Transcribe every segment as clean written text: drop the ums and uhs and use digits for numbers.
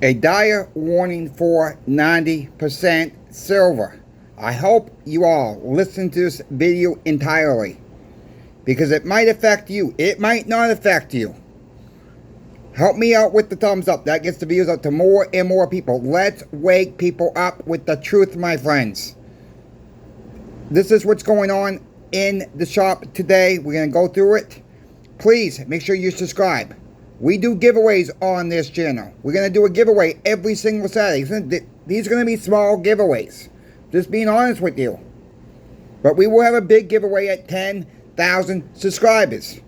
A dire warning for 90% silver. I hope you all listen to this video entirely because it might affect you. It might not affect you. Help me out with the thumbs up. That gets the views out to more and more people. Let's wake people up with the truth, my friends. This is what's going on in the shop today. We're going to go through it. Please make sure you subscribe. We do giveaways on this channel. We're going to do a giveaway every single Saturday. These are going to be small giveaways. Just being honest with you. But we will have a big giveaway at 10,000 subscribers.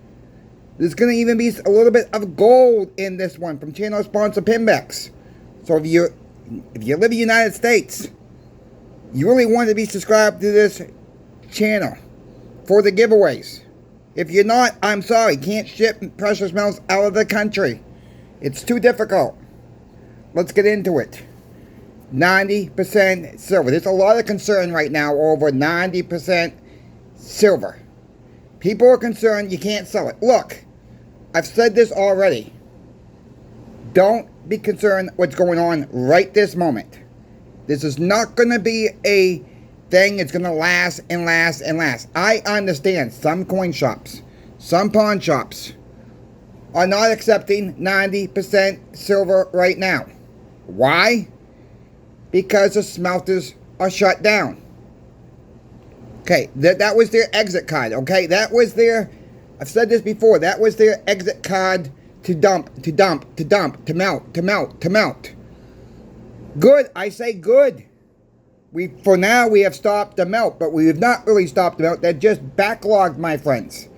There's going to even be a little bit of gold in this one from channel sponsor painc. So if you live in the United States, you really want to be subscribed to this channel for the giveaways. If you're not, I'm sorry. Can't ship precious metals out of the country. It's too difficult. Let's get into it. 90% silver. There's a lot of concern right now over 90% silver. People are concerned you can't sell it. Look, I've said this already. Don't be concerned what's going on right this moment. This is not going to be a thing that's going to last and last and last. I understand some coin shops, some pawn shops are not accepting 90% silver right now. Why? Because the smelters are shut down. Okay, that was their exit card, okay? That was their, I've said this before, that was their exit card to dump, to dump, to dump, to melt, to melt, to melt. Good, I say good. For now, we have stopped the melt, but we have not really stopped the melt. They're just backlogged, my friends.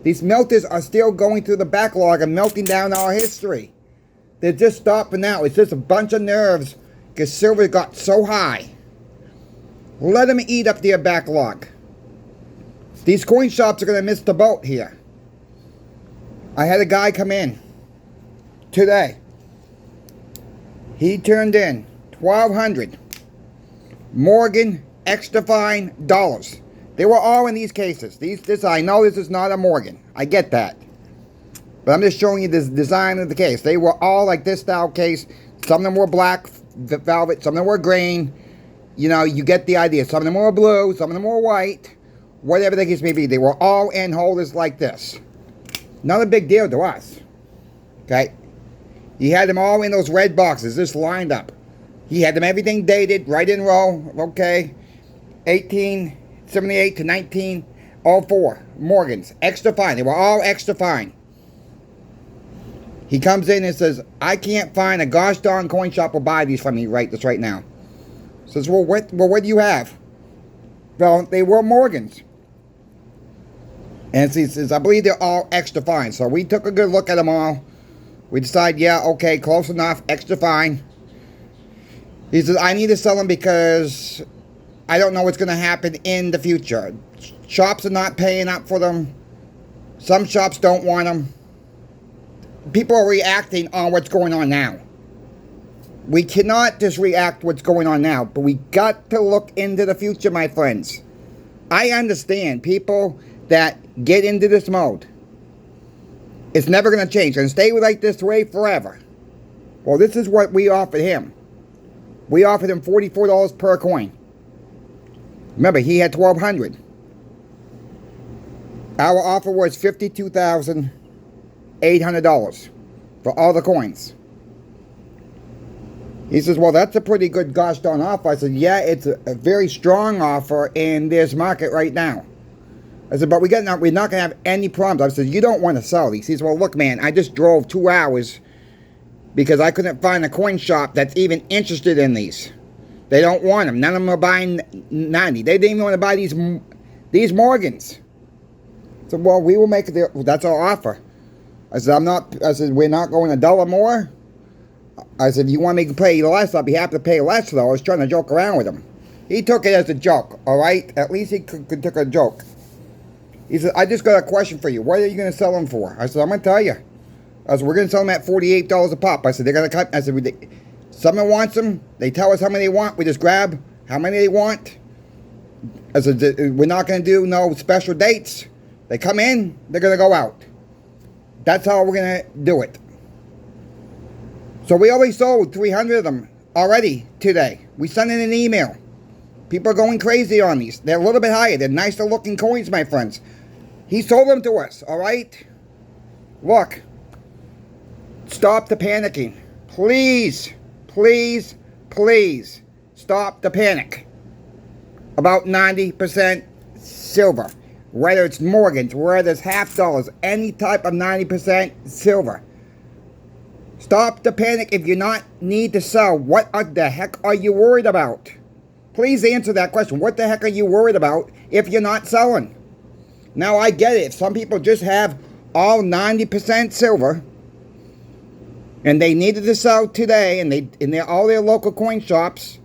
These melters are still going through the backlog and melting down our history. They're just stopping now. It's just a bunch of nerves because silver got so high. Let them eat up their backlog. These coin shops are going to miss the boat here. I had a guy come in today. He turned in 1,200 Morgan extra fine dollars. They were all in these cases. I know this is not a Morgan. I get that. But I'm just showing you the design of the case. They were all like this style case. Some of them were black velvet. Some of them were green. You know, you get the idea. Some of them were blue. Some of them were white. Whatever the case may be. They were all in holders like this. Not a big deal to us. Okay? He had them all in those red boxes, just lined up. He had them everything dated, right in row, okay. 1878 to 1904. Morgans, extra fine. They were all extra fine. He comes in and says, I can't find a gosh darn coin shop will buy these from me right now. Says, well, what do you have? Well, they were Morgans. And he says, I believe they're all extra fine. So we took a good look at them all. We decided, yeah, okay, close enough, extra fine. He says, I need to sell them because I don't know what's going to happen in the future. Shops are not paying up for them. Some shops don't want them. People are reacting on what's going on now. We cannot just react what's going on now, but we got to look into the future, my friends. I understand people that get into this mode. It's never going to change. It's going to stay like this way forever. Well, this is what we offered him. We offered him $44 per coin. Remember, he had 1,200. Our offer was $52,800 for all the coins. He says, well, that's a pretty good gosh darn offer. I said, yeah, it's a very strong offer in this market right now. I said, but we're not going to have any problems. I said, you don't want to sell these. He says, well, look, man, I just drove 2 hours because I couldn't find a coin shop that's even interested in these. They don't want them. None of them are buying 90. They didn't even want to buy these Morgans. So, well, we will make it. That's our offer. I said, we're not going $1 more. I said, if you want me to pay less, I'll be happy to pay less, though. I was trying to joke around with him. He took it as a joke, all right? At least he could took a joke. He said, I just got a question for you. What are you going to sell them for? I said, I'm going to tell you. I said, we're going to sell them at $48 a pop. I said, they're going to cut. I said, someone wants them. They tell us how many they want. We just grab how many they want. I said, we're not going to do no special dates. They come in, they're going to go out. That's how we're going to do it. So we already sold 300 of them already today. We sent in an email. People are going crazy on these. They're a little bit higher. They're nicer looking coins, my friends. He sold them to us, all right? Look. Stop the panicking. Please, please, please stop the panic about 90% silver. Whether it's Morgans, whether it's half dollars, any type of 90% silver. Stop the panic if you not need to sell. What the heck are you worried about? Please answer that question. What the heck are you worried about if you're not selling? Now I get it. If some people just have all 90% silver and they needed to sell today, and all their local coin shops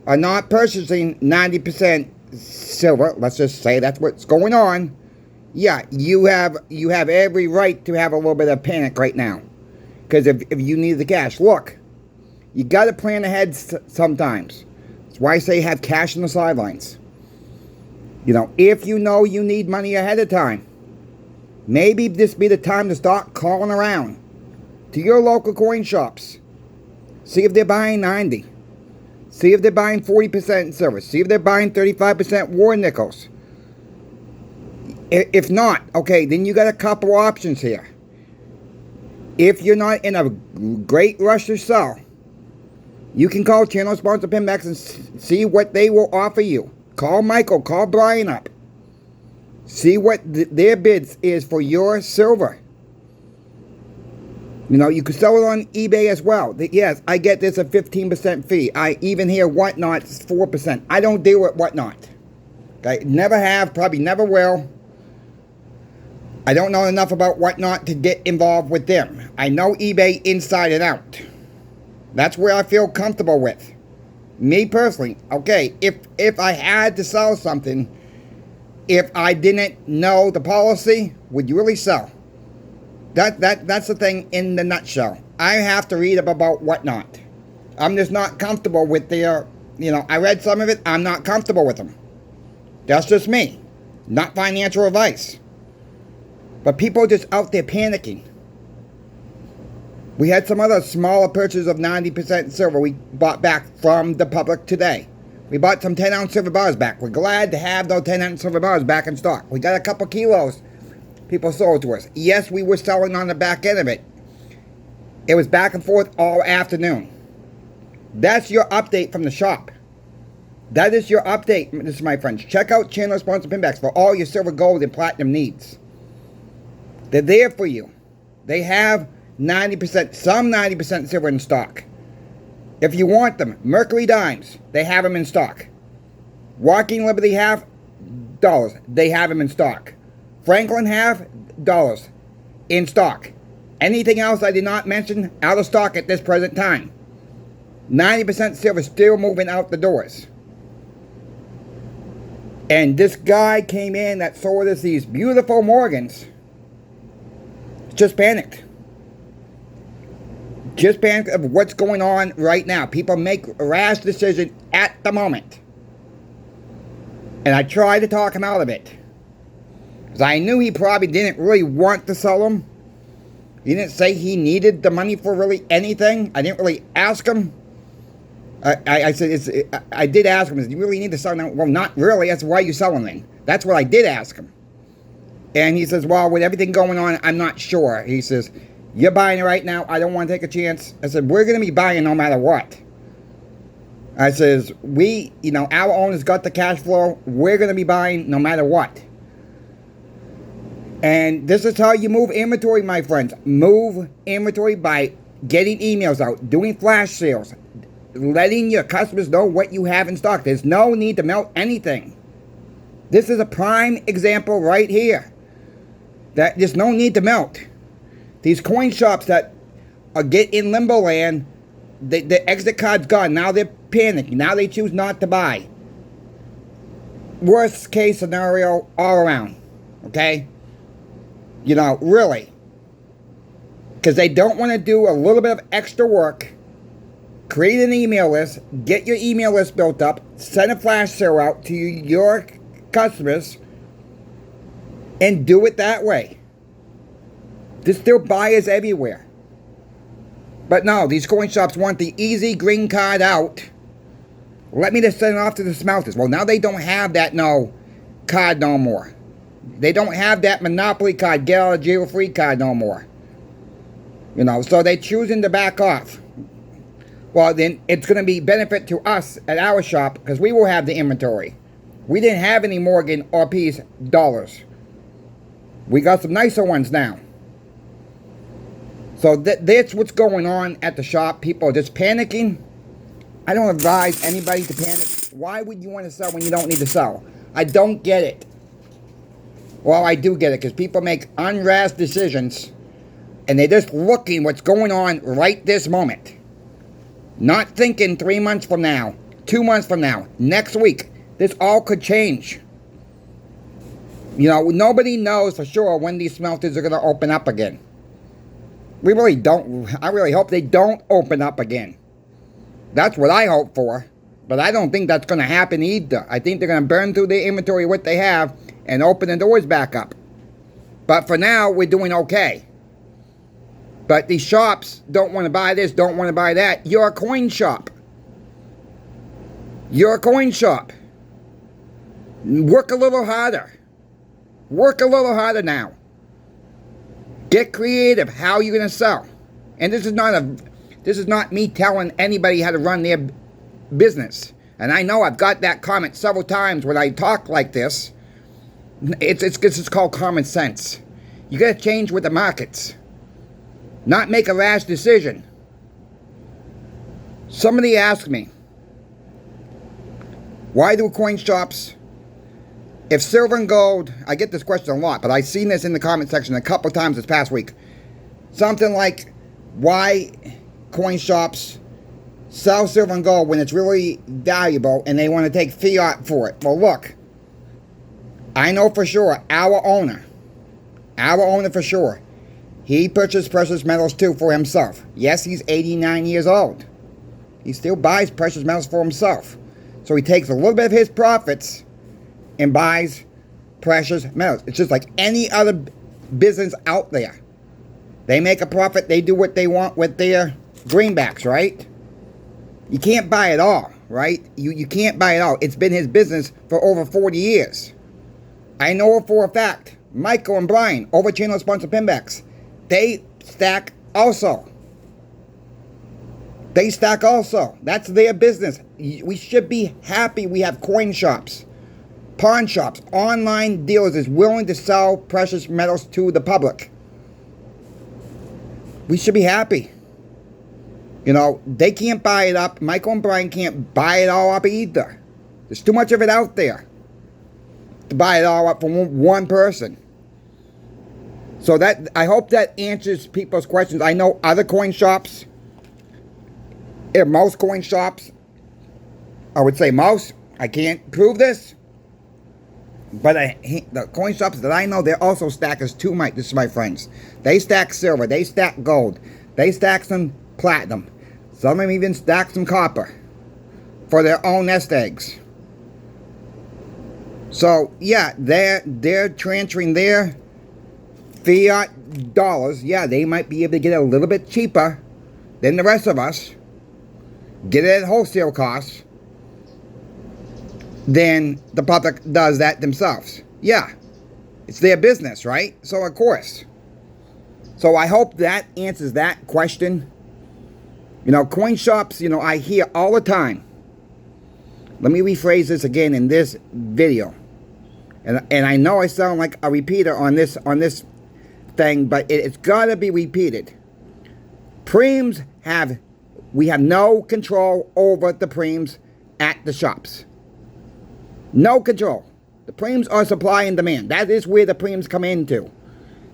are not purchasing 90% silver. Let's just say that's what's going on. Yeah, you have every right to have a little bit of panic right now, because if you need the cash, look, you got to plan ahead sometimes. That's why I say have cash on the sidelines. You know, if you know you need money ahead of time, maybe this be the time to start calling around to your local coin shops. See if they're buying 90. See if they're buying 40% silver. See if they're buying 35% war nickels. If not, okay, then you got a couple options here. If you're not in a great rush to sell, you can call channel sponsor Pinbacks and see what they will offer you. Call Michael, call Brian up. See what their bids is for your silver. You know, you can sell it on eBay as well. Yes, I get this a 15% fee. I even hear Whatnot is 4%. I don't deal with Whatnot. Okay, never have, probably never will. I don't know enough about Whatnot to get involved with them. I know eBay inside and out. That's where I feel comfortable with. Me personally, okay, if I had to sell something, if I didn't know the policy, would you really sell? That's the thing in the nutshell. I have to read up about Whatnot. I'm just not comfortable with their, you know, I read some of it, I'm not comfortable with them. That's just me. Not financial advice. But people are just out there panicking. We had some other smaller purchases of 90% silver we bought back from the public today. We bought some 10-ounce silver bars back. We're glad to have those 10-ounce silver bars back in stock. We got a couple kilos people sold to us. Yes, we were selling on the back end of it. It was back and forth all afternoon. That's your update from the shop. That is your update, this is my friends. Check out channel sponsor Pinbacks for all your silver, gold, and platinum needs. They're there for you. They have 90%, some 90% silver in stock. If you want them, Mercury dimes, they have them in stock. Walking Liberty half dollars, they have them in stock. Franklin half dollars in stock. Anything else I did not mention, out of stock at this present time. 90% silver still moving out the doors. And this guy came in that sold us these beautiful Morgans. Just panicked. Just panicked of what's going on right now. People make a rash decision at the moment. And I tried to talk him out of it. Because I knew he probably didn't really want to sell them. He didn't say he needed the money for really anything. I didn't really ask him. I said, I did ask him, do you really need to sell them? Well, not really. That's why you selling them. That's what I did ask him. And he says, well, with everything going on, I'm not sure. He says, you're buying it right now. I don't want to take a chance. I said, we're going to be buying no matter what. I says, our owners got the cash flow. We're going to be buying no matter what. And this is how you move inventory, my friends. Move inventory by getting emails out, doing flash sales, letting your customers know what you have in stock. There's no need to melt anything. This is a prime example right here. That there's no need to melt. These coin shops that get in limbo land, the exit card's gone. Now they're panicking. Now they choose not to buy. Worst case scenario all around. Okay? You know, really. Because they don't want to do a little bit of extra work. Create an email list. Get your email list built up. Send a flash sale out to your customers. And do it that way. There's still buyers everywhere. But no, these coin shops want the easy green card out. Let me just send it off to the smelters. Well, now they don't have that card no more. They don't have that Monopoly card, get out of jail free card no more. You know, so they're choosing to back off. Well, then it's going to be benefit to us at our shop because we will have the inventory. We didn't have any Morgan or Peace dollars. We got some nicer ones now. So that's what's going on at the shop. People are just panicking. I don't advise anybody to panic. Why would you want to sell when you don't need to sell? I don't get it. Well, I do get it because people make unrash decisions and they're just looking what's going on right this moment. Not thinking 3 months from now, 2 months from now, next week. This all could change. You know, nobody knows for sure when these smelters are going to open up again. We really don't. I really hope they don't open up again. That's what I hope for. But I don't think that's going to happen either. I think they're going to burn through their inventory, what they have, and open the doors back up. But for now, we're doing okay. But these shops don't want to buy this, don't want to buy that. You're a coin shop. You're a coin shop. Work a little harder. Work a little harder now. Get creative. How are you going to sell? And this is not me telling anybody how to run their business. And I know I've got that comment several times when I talk like this. It's called common sense. You got to change with the markets. Not make a rash decision. Somebody asked me, why do coin shops, if silver and gold, I get this question a lot, but I've seen this in the comment section a couple times this past week. Something like, why coin shops sell silver and gold when it's really valuable and they want to take fiat for it. Well, look, I know for sure our owner for sure, he purchased precious metals too for himself. Yes, he's 89 years old. He still buys precious metals for himself. So he takes a little bit of his profits and buys precious metals. It's just like any other business out there. They make a profit, they do what they want with their greenbacks, right? You can't buy it all, right? You can't buy it all. It's been his business for over 40 years. I know for a fact, Michael and Brian, over channel sponsor Pinbacks, they stack also. They stack also. That's their business. We should be happy we have coin shops, pawn shops, online dealers is willing to sell precious metals to the public. We should be happy. You know, they can't buy it up. Michael and Brian can't buy it all up either. There's too much of it out there to buy it all up from one person. So that, I hope that answers people's questions. I know other coin shops, most coin shops, I would say most, I can't prove this, but the coin shops that I know, they're also stackers too, this is my friends. They stack silver, they stack gold, they stack some platinum. Some of them even stack some copper for their own nest eggs. So yeah, they're transferring their fiat dollars. Yeah, they might be able to get it a little bit cheaper than the rest of us. Get it at wholesale costs. Then the public does that themselves. Yeah, it's their business, right? So of course. So I hope that answers that question. You know, coin shops, you know, I hear all the time. Let me rephrase this again in this video. And I know I sound like a repeater on this thing, but it's got to be repeated. Preems we have no control over the preems at the shops. No control. The preems are supply and demand. That is where the preems come into.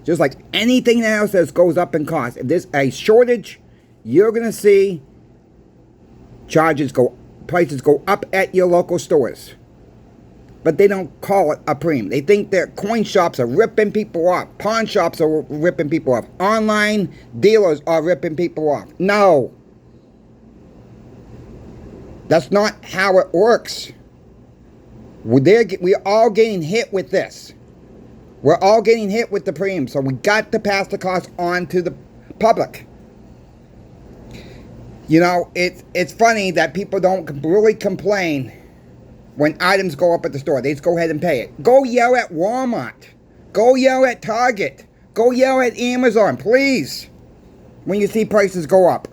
Just like anything else that goes up in cost. If there's a shortage, you're going to see prices go up at your local stores. But they don't call it a preem. They think that coin shops are ripping people off. Pawn shops are ripping people off. Online dealers are ripping people off. No. That's not how it works. We're all getting hit with this. We're all getting hit with the preem. So we got to pass the cost on to the public. You know, it's funny that people don't really complain when items go up at the store. They just go ahead and pay it. Go yell at Walmart. Go yell at Target. Go yell at Amazon, please, when you see prices go up.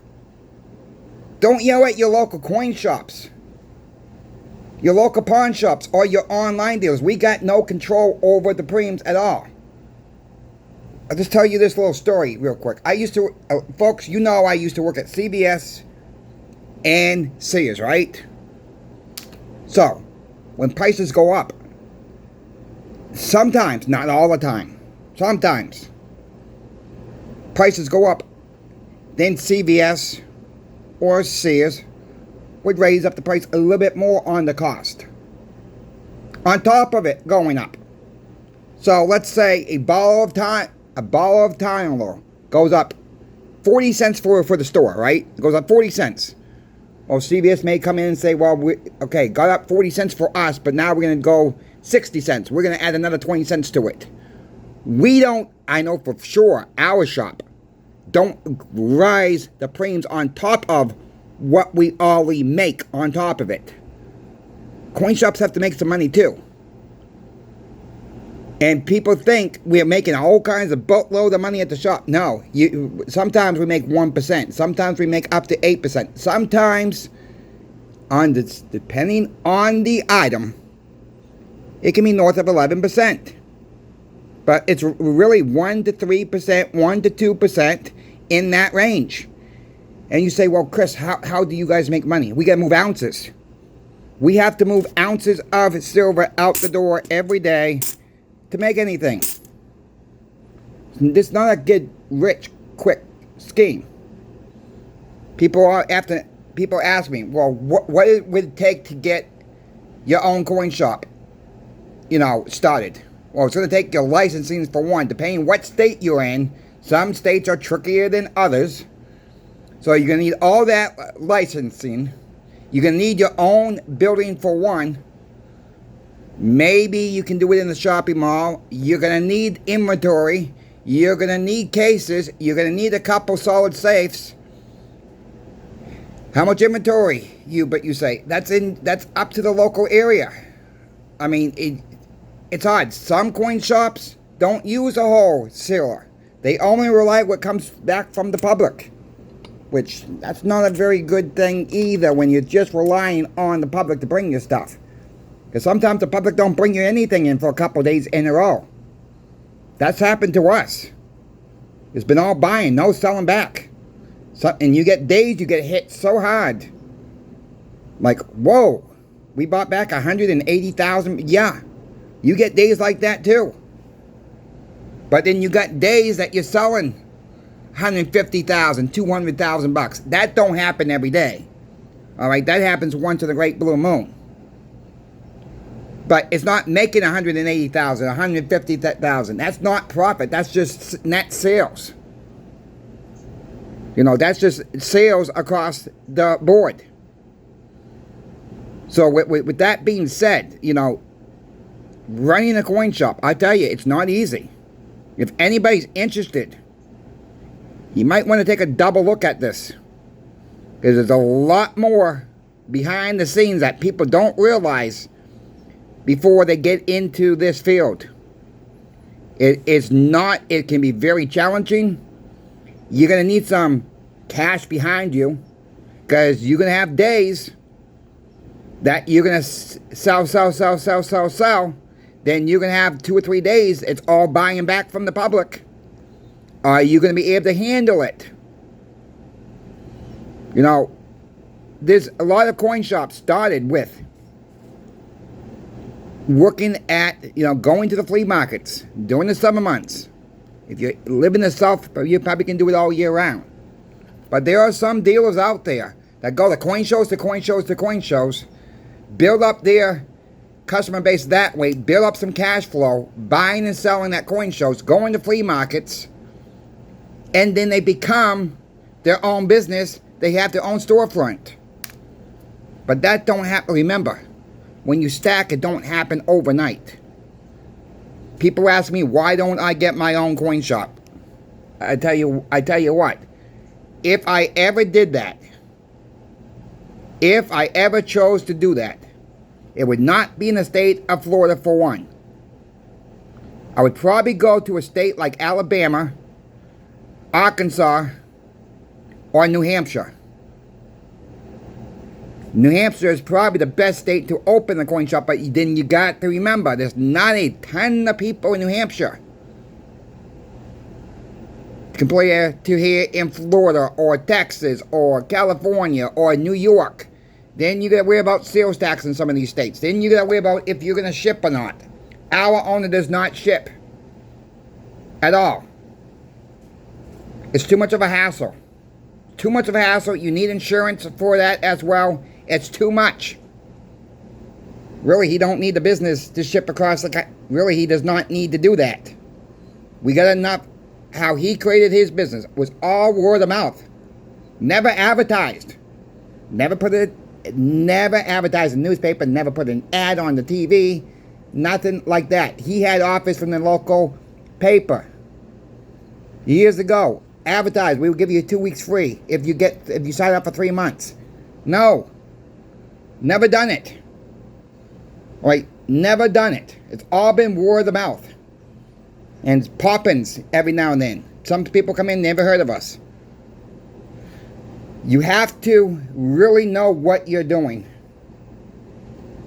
Don't yell at your local coin shops, your local pawn shops, or your online dealers. We got no control over the premiums at all. I'll just tell you this little story real quick. I used to, folks, you know I used to work at CVS and Sears, right? So, when prices go up, sometimes, not all the time, sometimes, prices go up, then CVS or Sears would raise up the price a little bit more on the cost, on top of it going up. So let's say a bottle of Tylenol goes up 40 cents for the store, right? It goes up 40 cents. Well, CVS may come in and say, well, okay, got up 40 cents for us, but now we're going to go 60 cents. We're going to add another 20 cents to it. We don't, I know for sure, our shop don't rise the premiums on top of what we already make on top of it. Coin shops have to make some money too. And people think we're making all kinds of boatload of money at the shop. No, sometimes we make 1%. Sometimes we make up to 8%. Sometimes, depending on the item, it can be north of 11%. But it's really 1 to 3%, 1 to 2% in that range. And you say, well, Chris, how do you guys make money? We got to move ounces. We have to move ounces of silver out the door every day to make anything. This is not a get rich quick scheme. People ask me, well, what would it take to get your own coin shop, started? Well, it's going to take your licensing for one, depending what state you're in. Some states are trickier than others. So you're going to need all that licensing. You're going to need your own building for one. Maybe you can do it in the shopping mall. You're going to need inventory. You're going to need cases. You're going to need a couple solid safes. How much inventory? You say that's up to the local area. I mean, it's hard. Some coin shops don't use a wholesaler. They only rely on what comes back from the public, which that's not a very good thing either when you're just relying on the public to bring you stuff. Because sometimes the public don't bring you anything in for a couple of days in a row. That's happened to us. It's been all buying, no selling back. And you get days you get hit so hard. Like, whoa, we bought back 180,000. Yeah, you get days like that too. But then you got days that you're selling 150,000, 200,000 bucks. That don't happen every day. All right, that happens once in the great blue moon. But it's not making 180,000, 150,000. That's not profit. That's just net sales. That's just sales across the board. So with that being said, running a coin shop, I tell you, it's not easy. If anybody's interested, you might want to take a double look at this. Because there's a lot more behind the scenes that people don't realize before they get into this field. It can be very challenging. You're going to need some cash behind you. Because you're going to have days that you're going to sell. Then you're going to have 2 or 3 days, it's all buying back from the public. Are you going to be able to handle it? There's a lot of coin shops started with working at, going to the flea markets during the summer months. If you live in the South, you probably can do it all year round. But there are some dealers out there that go to coin shows, build up their customer base that way, build up some cash flow, buying and selling at coin shows, going to flea markets, and then they become their own business. They have their own storefront. But that don't happen. Remember, when you stack, it don't happen overnight. People ask me, why don't I get my own coin shop? I tell you what, if I ever did that, If I ever chose to do that, it would not be in the state of Florida for one. I would probably go to a state like Alabama, Arkansas, or New Hampshire. New Hampshire is probably the best state to open a coin shop, but then you got to remember, there's not a ton of people in New Hampshire compared to here in Florida or Texas or California or New York. Then you got to worry about sales tax in some of these states. Then you got to worry about if you're going to ship or not. Our owner does not ship at all. It's too much of a hassle. Too much of a hassle. You need insurance for that as well. It's too much. Really, he don't need the business to ship across the country. Really, he does not need to do that. We got enough. How he created his business was all word of mouth. Never advertised. Never advertised in the newspaper. Never put an ad on the TV. Nothing like that. He had offers from the local paper. Years ago, advertised. We will give you 2 weeks free if you sign up for 3 months. No. Never done it. All right, never done it. It's all been word of mouth. And pop-ins every now and then. Some people come in, never heard of us. You have to really know what you're doing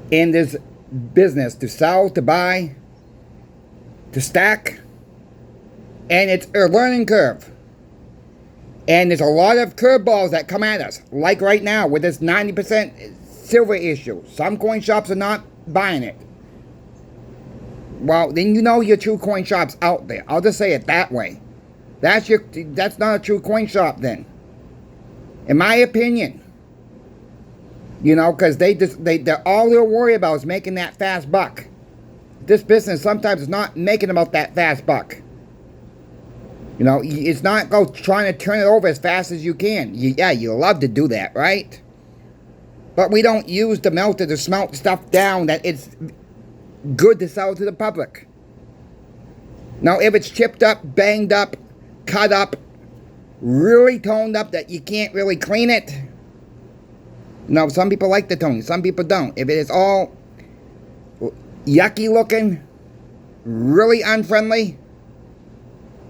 in this business. To sell, to buy, to stack. And it's a learning curve. And there's a lot of curveballs that come at us. Like right now with this 90% silver issue. Some coin shops are not buying it. Well, then you know your true coin shop's out there. I'll just say it that way. That's not a true coin shop then. In my opinion. You know, because they're all they'll worry about is making that fast buck. This business sometimes is not making about that fast buck. You know, it's not trying to turn it over as fast as you can. Yeah, you love to do that, right? But we don't use the melter to smelt stuff down that it's good to sell to the public. Now, if it's chipped up, banged up, cut up, really toned up that you can't really clean it. No, some people like the tone, some people don't. If it is all yucky looking, really unfriendly,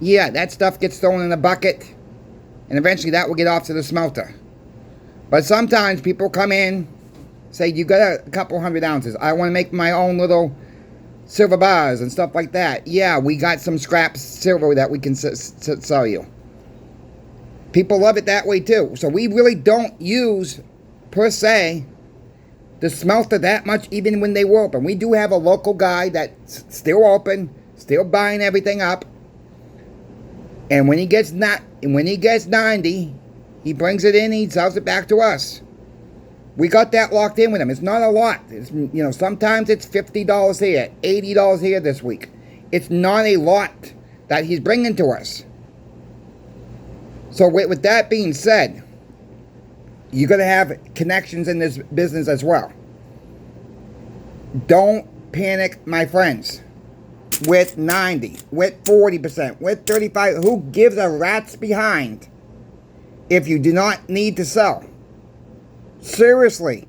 yeah, that stuff gets thrown in a bucket, and eventually that will get off to the smelter. But sometimes people come in, say, you got a couple 100 ounces. I want to make my own little silver bars and stuff like that. Yeah, we got some scrap silver that we can sell you. People love it that way too. So we really don't use, per se, the smelter that much even when they were open. We do have a local guy that's still open, still buying everything up. And when he gets 90, he brings it in, he sells it back to us. We got that locked in with him. It's not a lot. It's, you know, sometimes it's $50 here, $80 here this week. It's not a lot that he's bringing to us. So with that being said, you're going to have connections in this business as well. Don't panic, my friends. With 90, with 40%, with 35%, who gives a rat's behind if you do not need to sell? Seriously,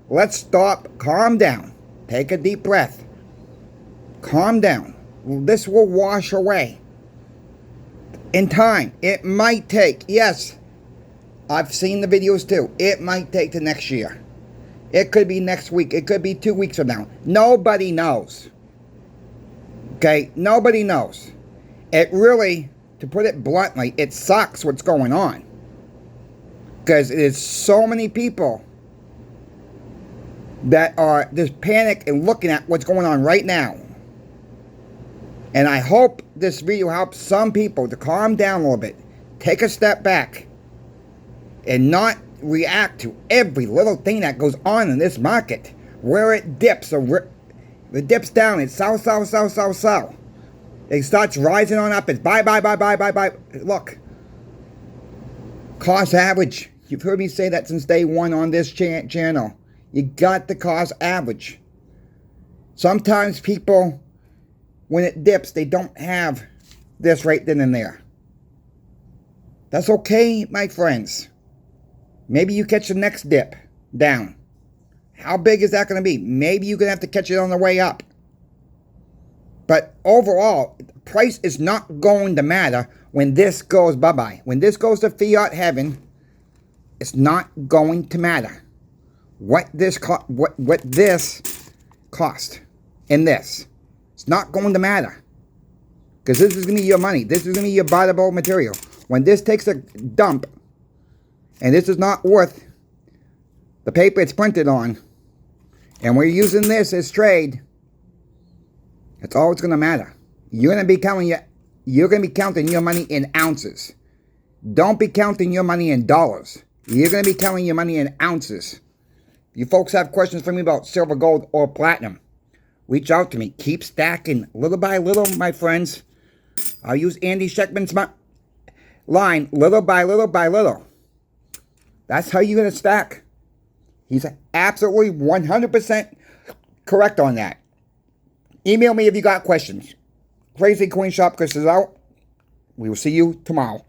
let's stop, calm down, take a deep breath, calm down. This will wash away in time. It might take, yes, I've seen the videos too, it might take to next year. It could be next week, it could be 2 weeks from now. Nobody knows. Okay, nobody knows. It really, to put it bluntly, it sucks what's going on. Because there's so many people that are just panic and looking at what's going on right now. And I hope this video helps some people to calm down a little bit. Take a step back. And not react to every little thing that goes on in this market. Where it dips or it dips down, it's sell. It starts rising on up, it's buy. Look. Cost average. You've heard me say that since day one on this channel. You got the cost average. Sometimes people, when it dips, they don't have this right then and there. That's okay, my friends. Maybe you catch the next dip. down. How big is that going to be? Maybe you're going to have to catch it on the way up. But overall, price is not going to matter when this goes bye-bye. When this goes to fiat heaven, it's not going to matter what this cost in this. It's not going to matter. Because this is going to be your money. This is going to be your buyable material. When this takes a dump, and this is not worth the paper it's printed on, and we're using this as trade, it's all it's going to matter. You're going to be counting your money in ounces. Don't be counting your money in dollars. You're going to be counting your money in ounces. If you folks have questions for me about silver, gold, or platinum, reach out to me. Keep stacking little by little, my friends. I'll use Andy Scheckman's line, little by little by little. That's how you're going to stack. He's absolutely 100% correct on that. Email me if you got questions. Crazy Coin Shop Chris is out. We will see you tomorrow.